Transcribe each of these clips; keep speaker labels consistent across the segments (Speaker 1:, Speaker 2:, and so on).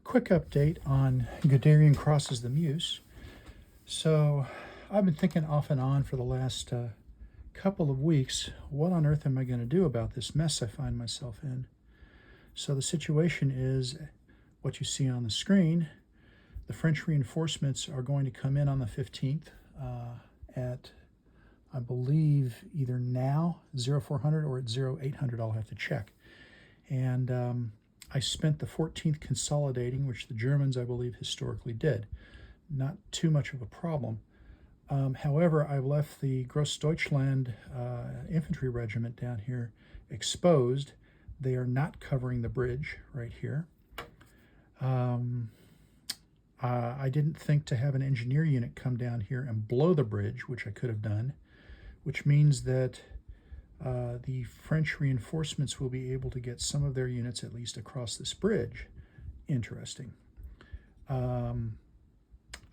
Speaker 1: quick update on Guderian Crosses the Meuse. So I've been thinking off and on for the last couple of weeks, what on earth am I going to do about this mess I find myself in? So the situation is what you see on the screen. The French reinforcements are going to come in on the 15th at, I believe, either now, 0400 or at 0800. I'll have to check. And I spent the 14th consolidating, which the Germans, I believe, historically did. Not too much of a problem. However, I've left the Grossdeutschland infantry regiment down here exposed. They are not covering the bridge right here. I didn't think to have an engineer unit come down here and blow the bridge, which I could have done, which means that the French reinforcements will be able to get some of their units at least across this bridge. Interesting.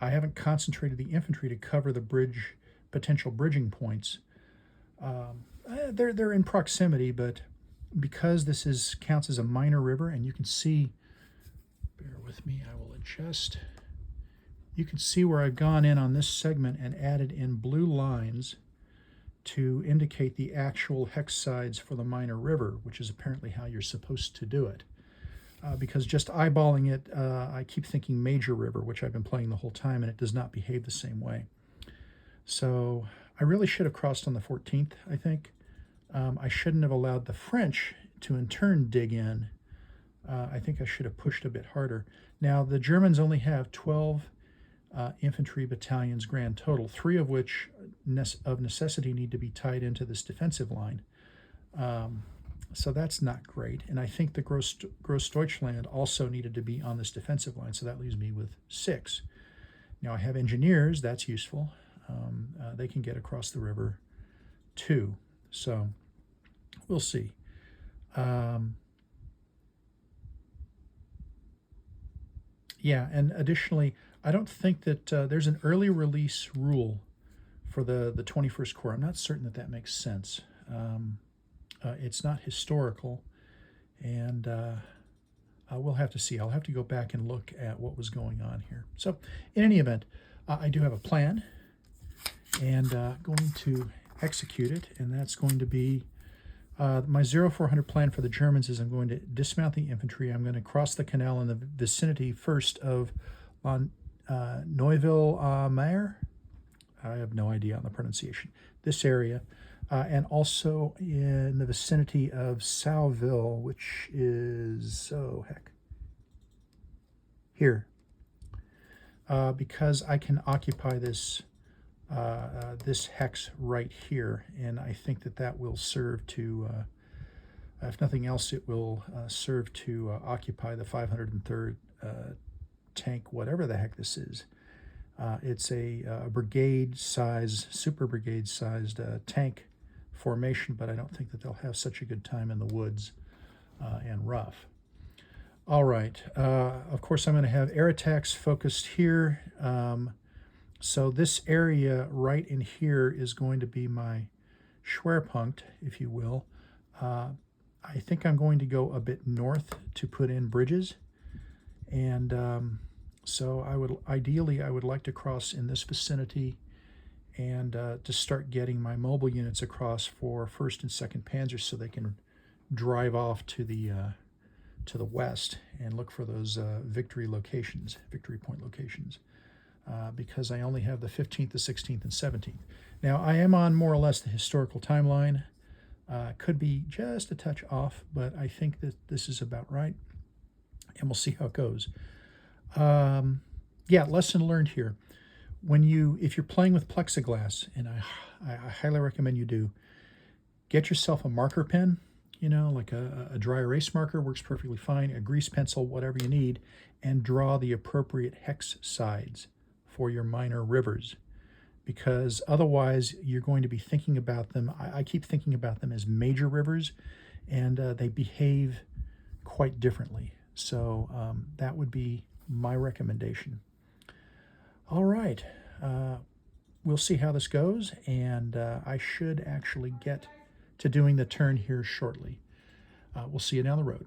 Speaker 1: I haven't concentrated the infantry to cover the bridge, potential bridging points. They're in proximity, but because this counts as a minor river, and you can see, bear with me, I will adjust. You can see where I've gone in on this segment and added in blue lines to indicate the actual hex sides for the minor river, which is apparently how you're supposed to do it. Because just eyeballing it, I keep thinking major river, which I've been playing the whole time, and it does not behave the same way. So I really should have crossed on the 14th, I think. I shouldn't have allowed the French to in turn dig in. I think I should have pushed a bit harder. Now, the Germans only have 12 infantry battalions grand total, 3 of which of necessity need to be tied into this defensive line. So that's not great. And I think the Grossdeutschland also needed to be on this defensive line, so that leaves me with 6. Now I have engineers, that's useful. They can get across the river too. So we'll see. Yeah, and additionally, I don't think that there's an early release rule for the 21st Corps. I'm not certain that that makes sense. It's not historical, and we'll have to see. I'll have to go back and look at what was going on here. So in any event, I do have a plan, and going to execute it, and that's going to be my 0400 plan for the Germans is I'm going to dismount the infantry. I'm going to cross the canal in the vicinity first of Neuville-Meyer. I have no idea on the pronunciation. This area. And also in the vicinity of Sauville, which is, oh heck, here. Because I can occupy this this hex right here, and I think that that will serve to, if nothing else, it will serve to occupy the 503rd tank, whatever the heck this is. It's a brigade-size, super brigade-sized tank formation, but I don't think that they'll have such a good time in the woods and rough. All right. Of course, I'm going to have air attacks focused here. So this area right in here is going to be my Schwerpunkt, if you will. I think I'm going to go a bit north to put in bridges. And so ideally, I would like to cross in this vicinity and to start getting my mobile units across for 1st and 2nd Panzers so they can drive off to the west and look for those victory point locations, because I only have the 15th, the 16th, and 17th. Now, I am on more or less the historical timeline. Could be just a touch off, but I think that this is about right, and we'll see how it goes. Yeah, lesson learned here. If you're playing with plexiglass, and I highly recommend you do, get yourself a marker pen, like a dry erase marker works perfectly fine, a grease pencil, whatever you need, and draw the appropriate hex sides for your minor rivers, because otherwise you're going to be thinking about them. I keep thinking about them as major rivers, and they behave quite differently. So that would be my recommendation. All right, we'll see how this goes, and I should actually get to doing the turn here shortly. We'll see you down the road.